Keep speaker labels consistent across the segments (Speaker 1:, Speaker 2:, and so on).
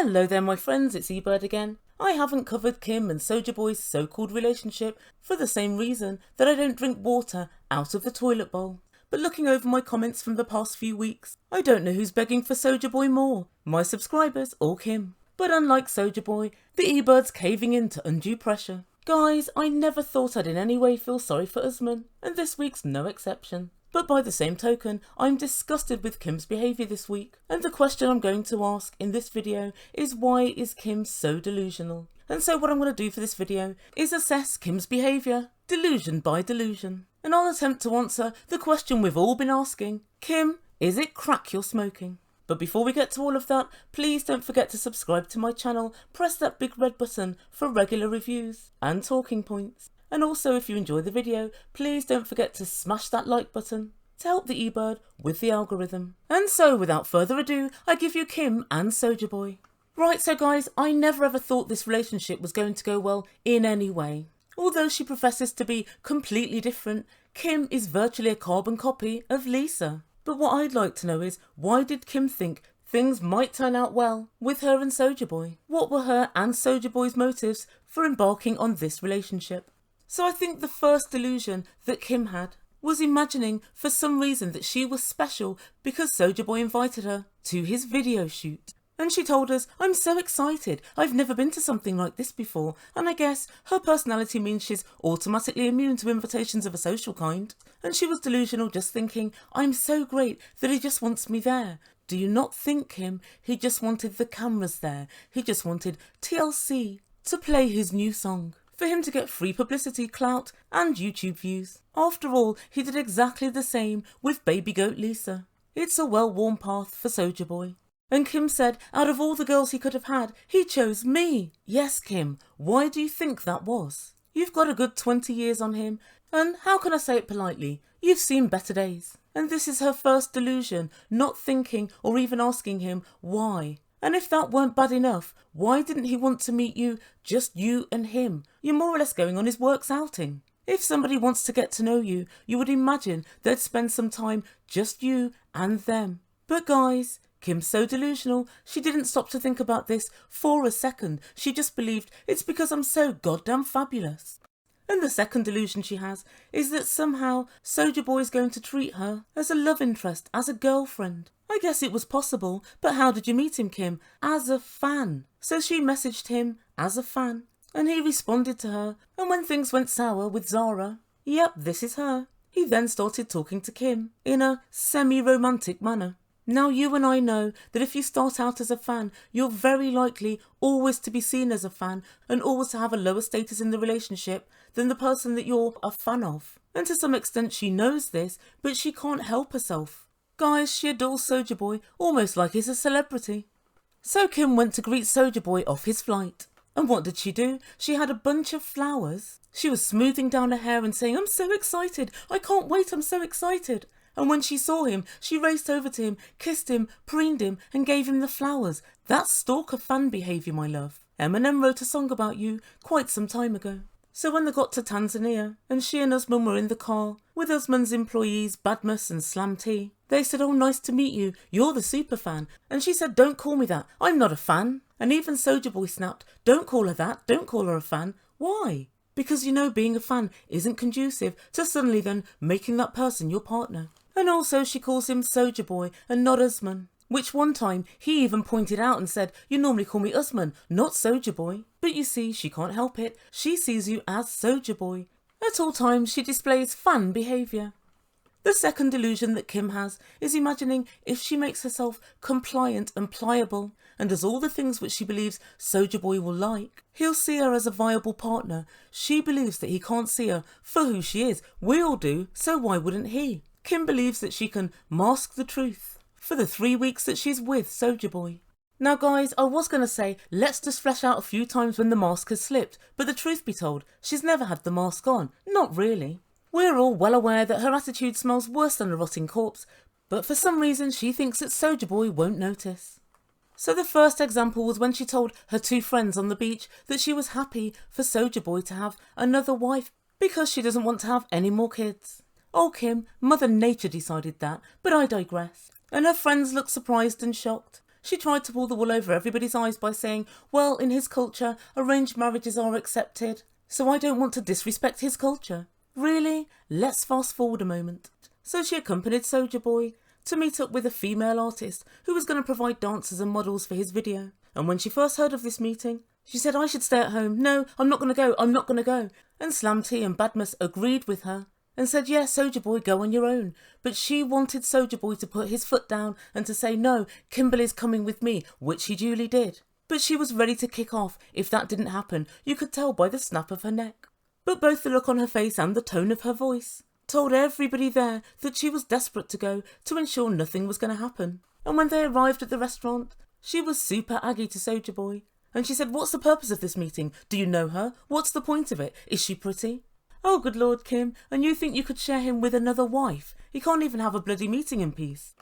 Speaker 1: Hello there my friends, it's Ebird again. I haven't covered Kim and Sojaboy's so-called relationship for the same reason that I don't drink water out of the toilet bowl. But looking over my comments from the past few weeks, I don't know who's begging for Sojaboy more, my subscribers or Kim. But unlike Sojaboy, the Ebird's caving into undue pressure. Guys, I never thought I'd in any way feel sorry for Usman, and this week's no exception. But by the same token, I'm disgusted with Kim's behaviour this week, and the question I'm going to ask in this video is why is Kim so delusional? And so what I'm going to do for this video is assess Kim's behaviour, delusion by delusion. And I'll attempt to answer the question we've all been asking. Kim, is it crack you're smoking? But before we get to all of that, please don't forget to subscribe to my channel, press that big red button for regular reviews and talking points. And also if you enjoy the video, please don't forget to smash that like button to help the Ebird with the algorithm. And so without further ado, I give you Kim and Sojaboy. Right, so guys, I never ever thought this relationship was going to go well in any way. Although she professes to be completely different, Kim is virtually a carbon copy of Lisa. But what I'd like to know is, why did Kim think things might turn out well with her and Sojaboy? What were her and Sojaboy's motives for embarking on this relationship? So I think the first delusion that Kim had was imagining for some reason that she was special because Sojaboy invited her to his video shoot. And she told us, I'm so excited, I've never been to something like this before, and I guess her personality means she's automatically immune to invitations of a social kind. And she was delusional just thinking, I'm so great that he just wants me there. Do you not think, Kim, he just wanted the cameras there? He just wanted TLC to play his new song, for him to get free publicity, clout and YouTube views. After all, he did exactly the same with baby goat Lisa. It's a well-worn path for Sojaboy. And Kim said, out of all the girls he could have had, he chose me. Yes, Kim, why do you think that was? You've got a good 20 years on him, and how can I say it politely? You've seen better days. And this is her first delusion, not thinking or even asking him why. And if that weren't bad enough, why didn't he want to meet you, just you and him? You're more or less going on his works outing. If somebody wants to get to know you, you would imagine they'd spend some time just you and them. But guys, Kim's so delusional, she didn't stop to think about this for a second. She just believed it's because I'm so goddamn fabulous. And the second delusion she has is that somehow Sojaboy's going to treat her as a love interest, as a girlfriend. I guess it was possible, but how did you meet him, Kim? As a fan. So she messaged him as a fan, and he responded to her, and when things went sour with Zara, yep, this is her, he then started talking to Kim in a semi-romantic manner. Now you and I know that if you start out as a fan, you're very likely always to be seen as a fan and always to have a lower status in the relationship than the person that you're a fan of. And to some extent she knows this, but she can't help herself. Guys, she adores Sojaboy almost like he's a celebrity. So Kim went to greet Sojaboy off his flight. And what did she do? She had a bunch of flowers. She was smoothing down her hair and saying, I'm so excited, I can't wait, I'm so excited. And when she saw him, she raced over to him, kissed him, preened him and gave him the flowers. That's stalker fan behaviour, my love. Eminem wrote a song about you quite some time ago. So when they got to Tanzania and she and Usman were in the car with Usman's employees Badmus and Slam T, they said, oh, nice to meet you, you're the super fan. And she said, don't call me that, I'm not a fan. And even Sojaboy snapped, don't call her that, don't call her a fan. Why? Because you know being a fan isn't conducive to suddenly then making that person your partner. And also she calls him Sojaboy and not Usman, which one time he even pointed out and said, you normally call me Usman, not Sojaboy. But you see, she can't help it, she sees you as Sojaboy. At all times she displays fan behaviour. The second delusion that Kim has is imagining if she makes herself compliant and pliable and does all the things which she believes Sojaboy will like, he'll see her as a viable partner. She believes that he can't see her for who she is. We all do, so why wouldn't he? Kim believes that she can mask the truth for the 3 weeks that she's with Sojaboy. Now guys, I was going to say, let's just flesh out a few times when the mask has slipped, but the truth be told, she's never had the mask on. Not really. We're all well aware that her attitude smells worse than a rotting corpse, but for some reason she thinks that Sojaboy won't notice. So the first example was when she told her 2 friends on the beach that she was happy for Sojaboy to have another wife because she doesn't want to have any more kids. Oh Kim, Mother Nature decided that, but I digress. And her friends looked surprised and shocked. She tried to pull the wool over everybody's eyes by saying, well, in his culture, arranged marriages are accepted, so I don't want to disrespect his culture. Really? Let's fast forward a moment. So she accompanied Sojaboy to meet up with a female artist who was going to provide dancers and models for his video. And when she first heard of this meeting, she said, I should stay at home. No, I'm not going to go. I'm not going to go. And Slam T and Badmus agreed with her and said, yeah, Sojaboy, go on your own. But she wanted Sojaboy to put his foot down and to say, no, Kimberly's coming with me, which he duly did. But she was ready to kick off if that didn't happen. You could tell by the snap of her neck. But both the look on her face and the tone of her voice told everybody there that she was desperate to go to ensure nothing was going to happen. And when they arrived at the restaurant, she was super aggy to Sojaboy. And she said, what's the purpose of this meeting? Do you know her? What's the point of it? Is she pretty? Oh, good Lord, Kim, and you think you could share him with another wife? He can't even have a bloody meeting in peace.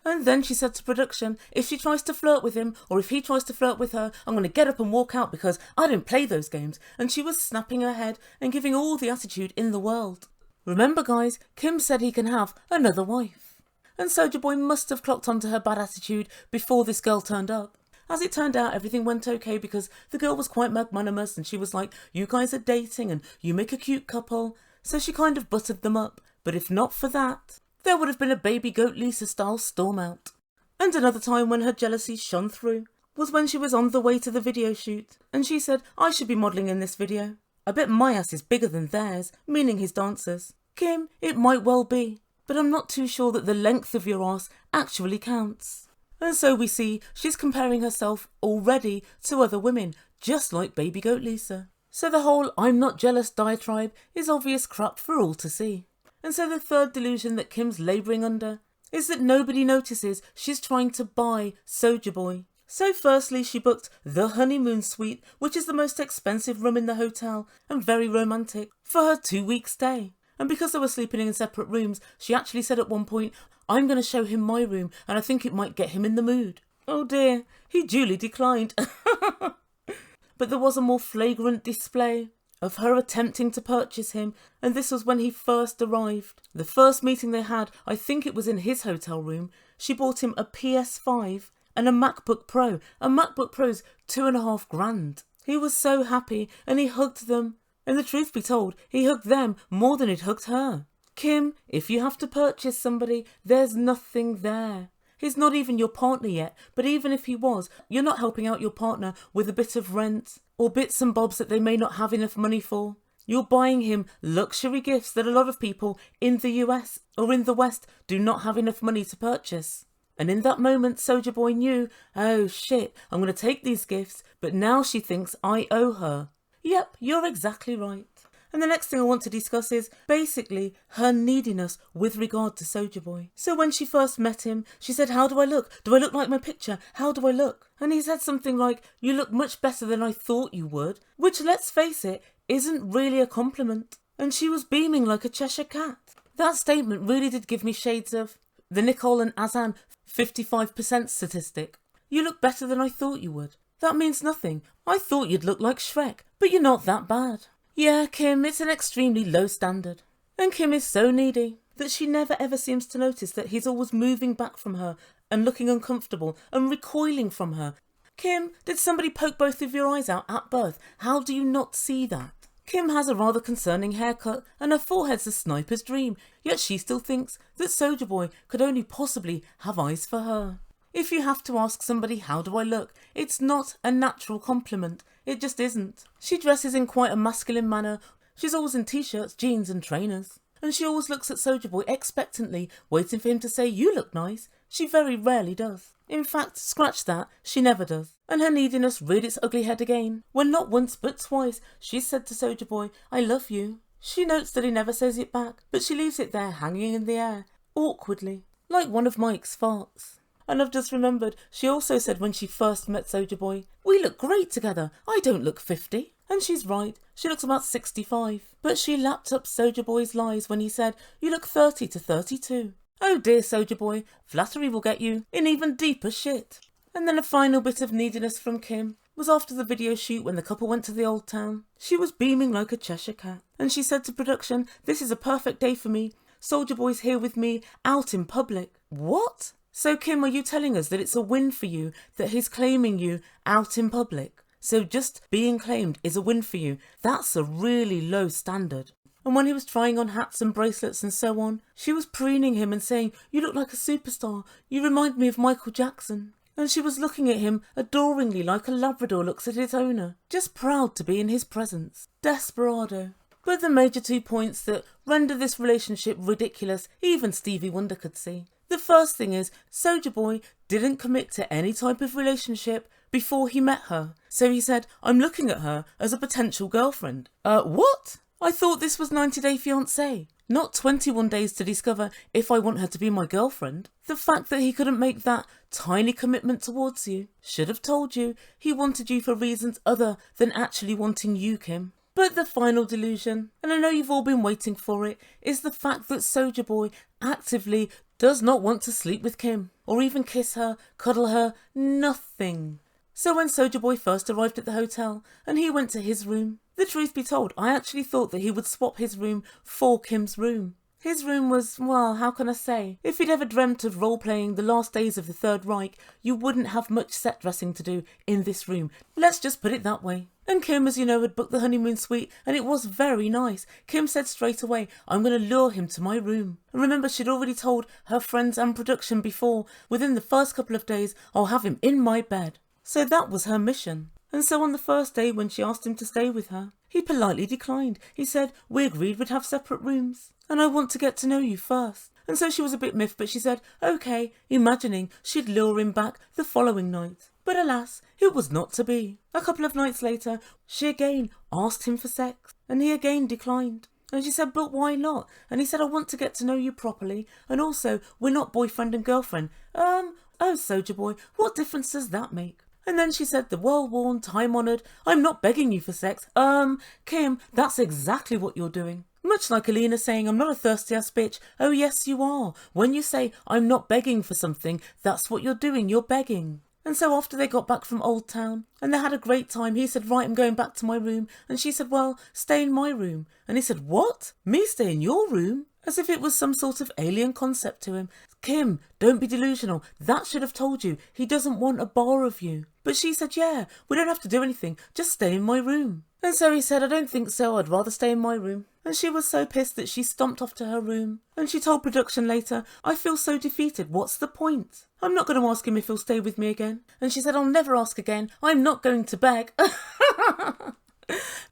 Speaker 1: And then she said to production, if she tries to flirt with him, or if he tries to flirt with her, I'm going to get up and walk out because I don't play those games. And she was snapping her head and giving all the attitude in the world. Remember, guys, Kim said he can have another wife. And Sojaboy must have clocked onto her bad attitude before this girl turned up. As it turned out, everything went okay because the girl was quite magnanimous and she was like, you guys are dating and you make a cute couple. So she kind of buttered them up. But if not for that, there would have been a Baby Goat Lisa style storm out. And another time when her jealousy shone through was when she was on the way to the video shoot and she said, I should be modelling in this video. I bet my ass is bigger than theirs, meaning his dancers. Kim, it might well be, but I'm not too sure that the length of your ass actually counts. And so we see she's comparing herself already to other women, just like Baby Goat Lisa. So the whole I'm not jealous diatribe is obvious crap for all to see. And so the third delusion that Kim's labouring under is that nobody notices she's trying to buy Sojaboy. So firstly, she booked the honeymoon suite, which is the most expensive room in the hotel and very romantic, for her 2-week stay. And because they were sleeping in separate rooms, she actually said at one point, I'm going to show him my room and I think it might get him in the mood. Oh dear, he duly declined. But there was a more flagrant display of her attempting to purchase him, and this was when he first arrived. The first meeting they had, I think it was in his hotel room, she bought him a PS5 and a MacBook Pro. A MacBook Pro's $2,500. He was so happy and he hugged them. And the truth be told, he hugged them more than he'd hugged her. Kim, if you have to purchase somebody, there's nothing there. He's not even your partner yet, but even if he was, you're not helping out your partner with a bit of rent or bits and bobs that they may not have enough money for. You're buying him luxury gifts that a lot of people in the US or in the West do not have enough money to purchase. And in that moment, Sojaboy knew, oh shit, I'm going to take these gifts, but now she thinks I owe her. Yep, you're exactly right. And the next thing I want to discuss is basically her neediness with regard to Sojaboy. So when she first met him, she said, how do I look? Do I look like my picture? How do I look? And he said something like, you look much better than I thought you would, which, let's face it, isn't really a compliment. And she was beaming like a Cheshire cat. That statement really did give me shades of the Nicole and Azan 55% statistic. You look better than I thought you would. That means nothing. I thought you'd look like Shrek, but you're not that bad. Yeah, Kim, it's an extremely low standard. And Kim is so needy that she never ever seems to notice that he's always moving back from her and looking uncomfortable and recoiling from her. Kim, did somebody poke both of your eyes out at birth? How do you not see that? Kim has a rather concerning haircut and her forehead's a sniper's dream, yet she still thinks that Sojaboy could only possibly have eyes for her. If you have to ask somebody, how do I look? It's not a natural compliment. It just isn't. She dresses in quite a masculine manner. She's always in t-shirts, jeans and trainers. And she always looks at Sojaboy expectantly, waiting for him to say, you look nice. She very rarely does. In fact, scratch that, she never does. And her neediness reared its ugly head again, when not once but twice she said to Sojaboy, I love you. She notes that he never says it back, but she leaves it there hanging in the air, awkwardly, like one of Mike's farts. And I've just remembered, she also said when she first met Sojaboy, we look great together, I don't look 50. And she's right, she looks about 65. But she lapped up Sojaboy's lies when he said, you look 30 to 32. Oh dear Sojaboy, flattery will get you in even deeper shit. And then a final bit of neediness from Kim was after the video shoot when the couple went to the old town. She was beaming like a Cheshire cat. And she said to production, this is a perfect day for me. Sojaboy's here with me, out in public. What? So Kim, are you telling us that it's a win for you that he's claiming you out in public? So just being claimed is a win for you. That's a really low standard. And when he was trying on hats and bracelets and so on, she was preening him and saying, "You look like a superstar. You remind me of Michael Jackson." And she was looking at him adoringly like a Labrador looks at its owner, just proud to be in his presence. Desperado. But the major 2 points that render this relationship ridiculous, even Stevie Wonder could see. The first thing is, Sojaboy didn't commit to any type of relationship before he met her. So he said, "I'm looking at her as a potential girlfriend." What? I thought this was 90 Day Fiancé, not 21 days to discover if I want her to be my girlfriend. The fact that he couldn't make that tiny commitment towards you should have told you he wanted you for reasons other than actually wanting you, Kim. But the final delusion, and I know you've all been waiting for it, is the fact that Sojaboy actively does not want to sleep with Kim, or even kiss her, cuddle her, nothing. So when Sojaboy first arrived at the hotel and he went to his room, the truth be told, I actually thought that he would swap his room for Kim's room. His room was, well, how can I say? If you'd ever dreamt of role-playing the last days of the Third Reich, you wouldn't have much set dressing to do in this room. Let's just put it that way. And Kim, as you know, had booked the honeymoon suite and it was very nice. Kim said straight away, "I'm going to lure him to my room." And remember, she'd already told her friends and production before, within the first couple of days, "I'll have him in my bed." So that was her mission. And so on the first day when she asked him to stay with her, he politely declined. He said, "We agreed we'd have separate rooms, and I want to get to know you first." And so she was a bit miffed, but she said, okay, imagining she'd lure him back the following night. But alas, it was not to be. A couple of nights later, she again asked him for sex, and he again declined. And she said, "But why not?" And he said, "I want to get to know you properly, and also, we're not boyfriend and girlfriend." Oh, Sojaboy, what difference does that make? And then she said the well-worn, time-honoured, "I'm not begging you for sex." Kim, that's exactly what you're doing. Much like Alina saying, "I'm not a thirsty-ass bitch." Oh yes, you are. When you say, "I'm not begging for something," that's what you're doing, you're begging. And so after they got back from Old Town, and they had a great time, he said, "Right, I'm going back to my room." And she said, "Well, stay in my room." And he said, "What? Me stay in your room?" As if it was some sort of alien concept to him. Kim, don't be delusional. That should have told you. He doesn't want a bar of you. But she said, "Yeah, we don't have to do anything. Just stay in my room." And so he said, "I don't think so. I'd rather stay in my room." And she was so pissed that she stomped off to her room. And she told production later, "I feel so defeated. What's the point? I'm not going to ask him if he'll stay with me again." And she said, "I'll never ask again. I'm not going to beg."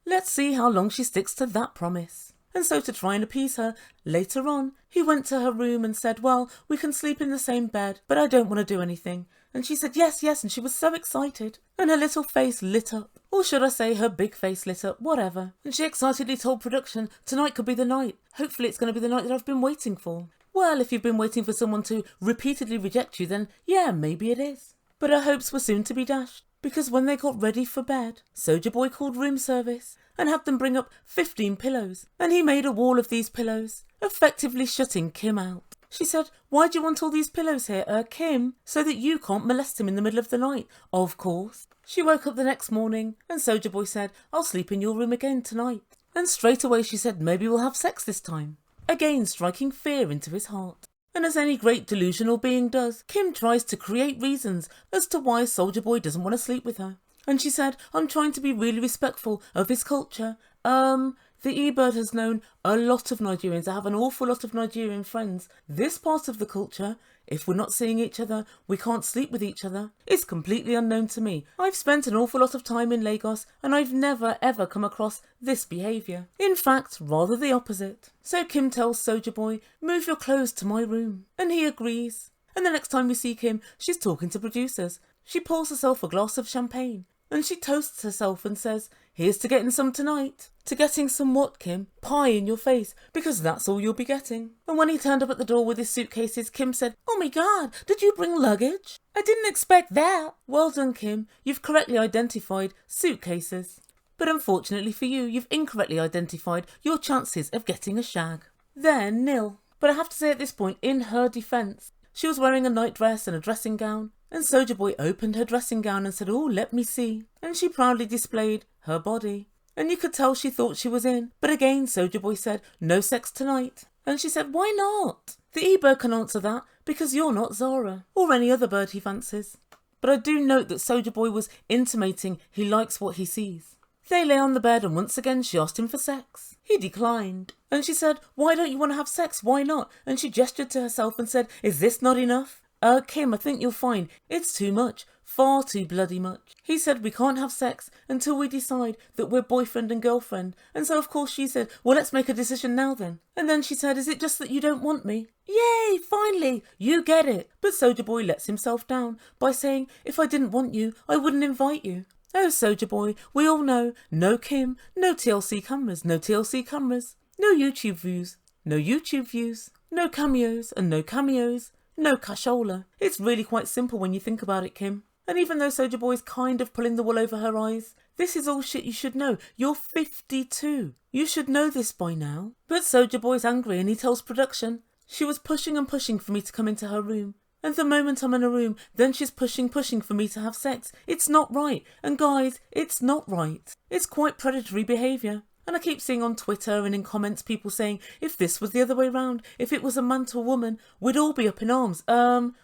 Speaker 1: Let's see how long she sticks to that promise. And so to try and appease her, later on, he went to her room and said, "Well, we can sleep in the same bed, but I don't want to do anything." And she said, "Yes, yes," and she was so excited. And her little face lit up. Or should I say her big face lit up, whatever. And she excitedly told production, "Tonight could be the night. Hopefully it's going to be the night that I've been waiting for." Well, if you've been waiting for someone to repeatedly reject you, then yeah, maybe it is. But her hopes were soon to be dashed. Because when they got ready for bed, Sojaboy called room service and had them bring up 15 pillows. And he made a wall of these pillows, effectively shutting Kim out. She said, "Why do you want all these pillows here, Kim? So that you can't molest him in the middle of the night." Of course. She woke up the next morning and Sojaboy said, "I'll sleep in your room again tonight." And straight away she said, "Maybe we'll have sex this time." Again striking fear into his heart. And as any great delusional being does, Kim tries to create reasons as to why Sojaboy doesn't want to sleep with her. And she said, "I'm trying to be really respectful of his culture. The Ebird has known a lot of Nigerians. I have an awful lot of Nigerian friends. This part of the culture, if we're not seeing each other, we can't sleep with each other, is completely unknown to me. I've spent an awful lot of time in Lagos and I've never ever come across this behaviour. In fact, rather the opposite." So Kim tells Sojaboy, "Move your clothes to my room." And he agrees. And the next time we see Kim, she's talking to producers. She pours herself a glass of champagne. And she toasts herself and says, "Here's to getting some tonight." To getting some what, Kim? Pie in your face, because that's all you'll be getting. And when he turned up at the door with his suitcases, Kim said, "Oh my God, did you bring luggage? I didn't expect that." Well done, Kim. You've correctly identified suitcases. But unfortunately for you, you've incorrectly identified your chances of getting a shag. They're nil. But I have to say at this point, in her defence, she was wearing a nightdress and a dressing gown. And Sojaboy opened her dressing gown and said, "Oh, let me see." And she proudly displayed her body. And you could tell she thought she was in. But again, Sojaboy said, "No sex tonight." And she said, "Why not?" The Ebird can answer that because you're not Zara or any other bird he fancies. But I do note that Sojaboy was intimating he likes what he sees. They lay on the bed and once again she asked him for sex. He declined. And she said, why don't you want to have sex? Why not? And she gestured to herself and said, is this not enough? Kim, I think you'll find it's too much. Far too bloody much. He said we can't have sex until we decide that we're boyfriend and girlfriend. And so of course she said, well, let's make a decision now then. And then she said, is it just that you don't want me? Yay, finally, you get it. But Sojaboy lets himself down by saying, if I didn't want you, I wouldn't invite you. Oh, Sojaboy, we all know, no Kim, no TLC cameras, no TLC cameras, no YouTube views, no YouTube views, no cameos and no cameos, no cashola. It's really quite simple when you think about it, Kim. And even though Sojaboy's kind of pulling the wool over her eyes, this is all shit you should know. You're 52. You should know this by now. But Sojaboy's angry and he tells production, she was pushing and pushing for me to come into her room. And the moment I'm in a room, then she's pushing for me to have sex. It's not right. And guys, it's not right. It's quite predatory behaviour. And I keep seeing on Twitter and in comments people saying, if this was the other way round, if it was a man to a woman, we'd all be up in arms.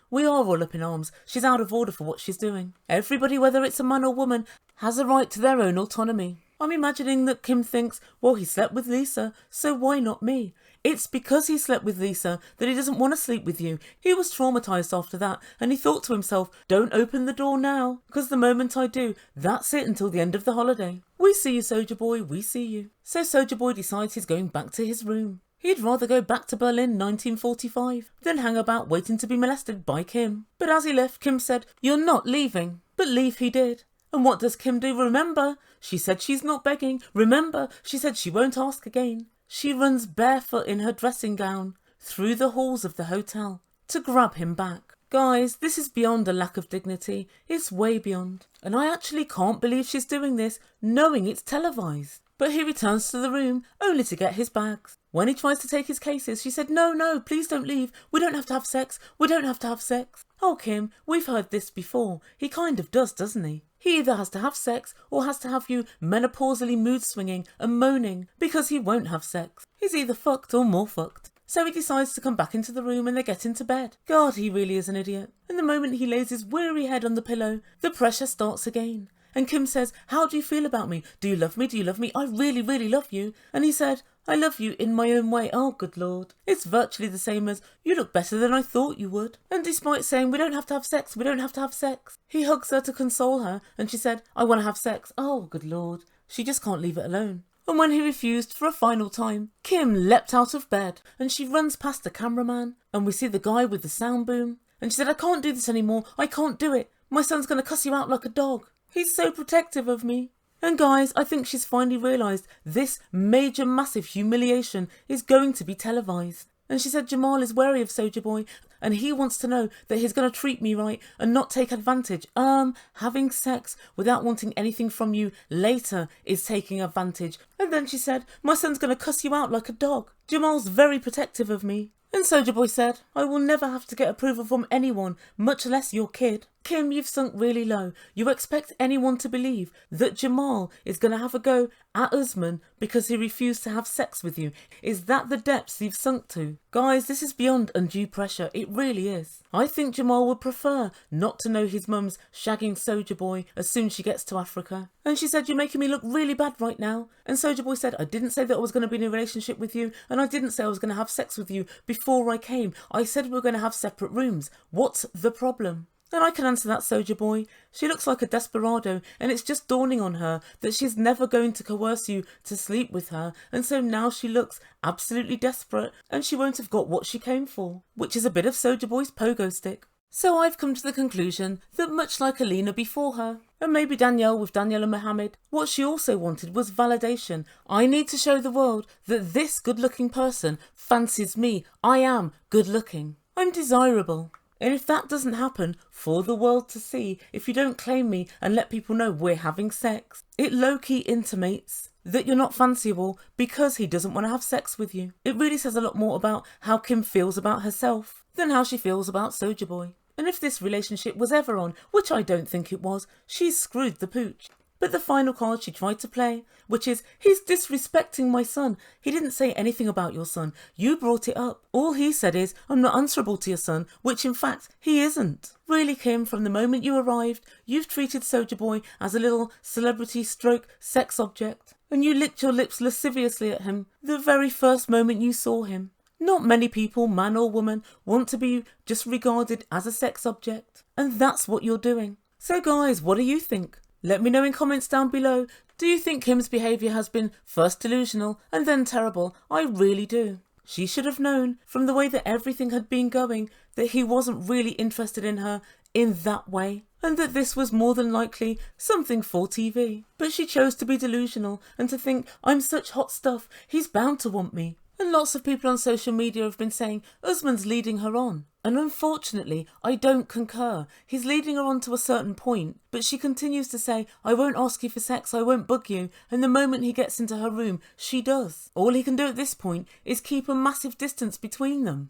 Speaker 1: We are all up in arms. She's out of order for what she's doing. Everybody, whether it's a man or woman, has a right to their own autonomy. I'm imagining that Kim thinks, well, he slept with Lisa, so why not me? It's because he slept with Lisa that he doesn't want to sleep with you. He was traumatised after that and he thought to himself, don't open the door now, because the moment I do, that's it until the end of the holiday. We see you, Sojaboy, we see you. So Sojaboy decides he's going back to his room. He'd rather go back to Berlin 1945 than hang about waiting to be molested by Kim. But as he left, Kim said, you're not leaving. But leave he did. And what does Kim do? Remember, she said she's not begging. Remember, she said she won't ask again. She runs barefoot in her dressing gown through the halls of the hotel to grab him back. Guys, this is beyond a lack of dignity. It's way beyond. And I actually can't believe she's doing this, knowing it's televised. But he returns to the room, only to get his bags. When he tries to take his cases, she said, no, please don't leave. We don't have to have sex. We don't have to have sex. Oh, Kim, we've heard this before. He kind of does, doesn't he? He either has to have sex or has to have you menopausally mood swinging and moaning because he won't have sex. He's either fucked or more fucked. So he decides to come back into the room and they get into bed. God, he really is an idiot. And the moment he lays his weary head on the pillow, the pressure starts again. And Kim says, how do you feel about me? Do you love me? Do you love me? I really, really love you. And he said, I love you in my own way. Oh, good Lord. It's virtually the same as, you look better than I thought you would. And despite saying, we don't have to have sex, we don't have to have sex, he hugs her to console her. And she said, I want to have sex. Oh, good Lord. She just can't leave it alone. And when he refused for a final time, Kim leapt out of bed and she runs past the cameraman. And we see the guy with the sound boom. And she said, I can't do this anymore. I can't do it. My son's going to cuss you out like a dog. He's so protective of me. And guys, I think she's finally realised this major massive humiliation is going to be televised. And she said Jamal is wary of Sojaboy and he wants to know that he's going to treat me right and not take advantage. Having sex without wanting anything from you later is taking advantage. And then she said, my son's going to cuss you out like a dog. Jamal's very protective of me. And Sojaboy said, I will never have to get approval from anyone, much less your kid. Kim, you've sunk really low. You expect anyone to believe that Jamal is going to have a go at Usman because he refused to have sex with you? Is that the depths you've sunk to? Guys, this is beyond undue pressure. It really is. I think Jamal would prefer not to know his mum's shagging Sojaboy as soon as she gets to Africa. And she said, you're making me look really bad right now. And Sojaboy said, I didn't say that I was going to be in a relationship with you, and I didn't say I was going to have sex with you before I came. I said we were going to have separate rooms. What's the problem? And I can answer that, Sojaboy. She looks like a desperado, and it's just dawning on her that she's never going to coerce you to sleep with her, and so now she looks absolutely desperate, and she won't have got what she came for, which is a bit of Sojaboy's pogo stick. So I've come to the conclusion that much like Alina before her, and maybe Danielle with Danielle and Mohammed, what she also wanted was validation. I need to show the world that this good-looking person fancies me. I am good-looking. I'm desirable. And if that doesn't happen for the world to see, if you don't claim me and let people know we're having sex, it low-key intimates that you're not fanciable because he doesn't want to have sex with you. It really says a lot more about how Kim feels about herself than how she feels about Sojaboy. And if this relationship was ever on, which I don't think it was, she's screwed the pooch. But the final card she tried to play, which is, he's disrespecting my son. He didn't say anything about your son. You brought it up. All he said is, I'm not answerable to your son, which in fact, he isn't. Really, Kim, from the moment you arrived, you've treated Sojaboy as a little celebrity stroke sex object. And you licked your lips lasciviously at him the very first moment you saw him. Not many people, man or woman, want to be just regarded as a sex object. And that's what you're doing. So guys, what do you think? Let me know in comments down below. Do you think Kim's behaviour has been first delusional and then terrible? I really do. She should have known from the way that everything had been going that he wasn't really interested in her in that way, and that this was more than likely something for TV. But she chose to be delusional and to think, I'm such hot stuff, he's bound to want me. And lots of people on social media have been saying Usman's leading her on. And unfortunately, I don't concur. He's leading her on to a certain point, but she continues to say, I won't ask you for sex, I won't bug you. And the moment he gets into her room, she does. All he can do at this point is keep a massive distance between them.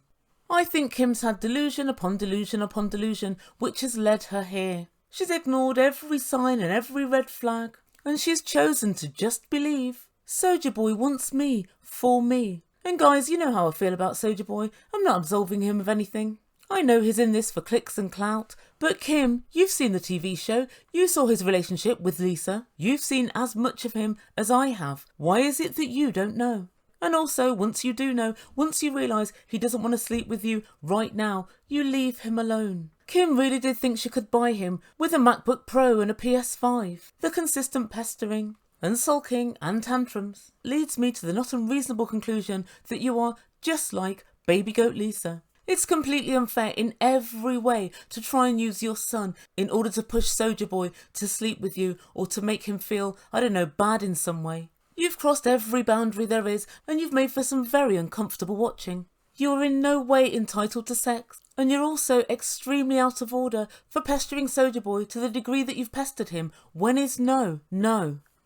Speaker 1: I think Kim's had delusion upon delusion upon delusion, which has led her here. She's ignored every sign and every red flag, and she's chosen to just believe Sojaboy wants me for me. And guys, you know how I feel about Sojaboy. I'm not absolving him of anything. I know he's in this for clicks and clout, but Kim, you've seen the TV show. You saw his relationship with Lisa. You've seen as much of him as I have. Why is it that you don't know? And also, once you do know, once you realise he doesn't want to sleep with you right now, you leave him alone. Kim really did think she could buy him with a MacBook Pro and a PS5. The consistent pestering and sulking and tantrums leads me to the not unreasonable conclusion that you are just like baby goat Lisa. It's completely unfair in every way to try and use your son in order to push Sojaboy to sleep with you or to make him feel, I don't know, bad in some way. You've crossed every boundary there is and you've made for some very uncomfortable watching. You are in no way entitled to sex, and you're also extremely out of order for pestering Sojaboy to the degree that you've pestered him when his no.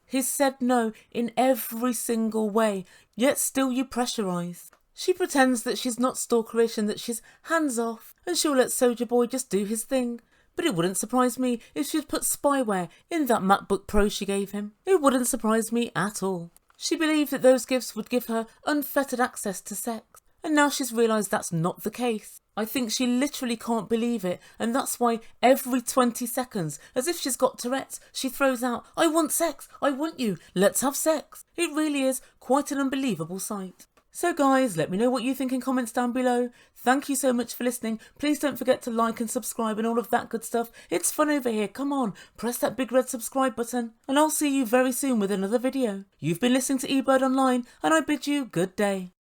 Speaker 1: He's said no in every single way, yet still you pressurise. She pretends that she's not stalkerish and that she's hands off, and she'll let Sojaboy just do his thing. But it wouldn't surprise me if she'd put spyware in that MacBook Pro she gave him. It wouldn't surprise me at all. She believed that those gifts would give her unfettered access to sex, and now she's realised that's not the case. I think she literally can't believe it, and that's why every 20 seconds, as if she's got Tourette's, she throws out, I want sex, I want you, let's have sex. It really is quite an unbelievable sight. So guys, let me know what you think in comments down below. Thank you so much for listening. Please don't forget to like and subscribe and all of that good stuff. It's fun over here. Come on, press that big red subscribe button. And I'll see you very soon with another video. You've been listening to Ebird Online, and I bid you good day.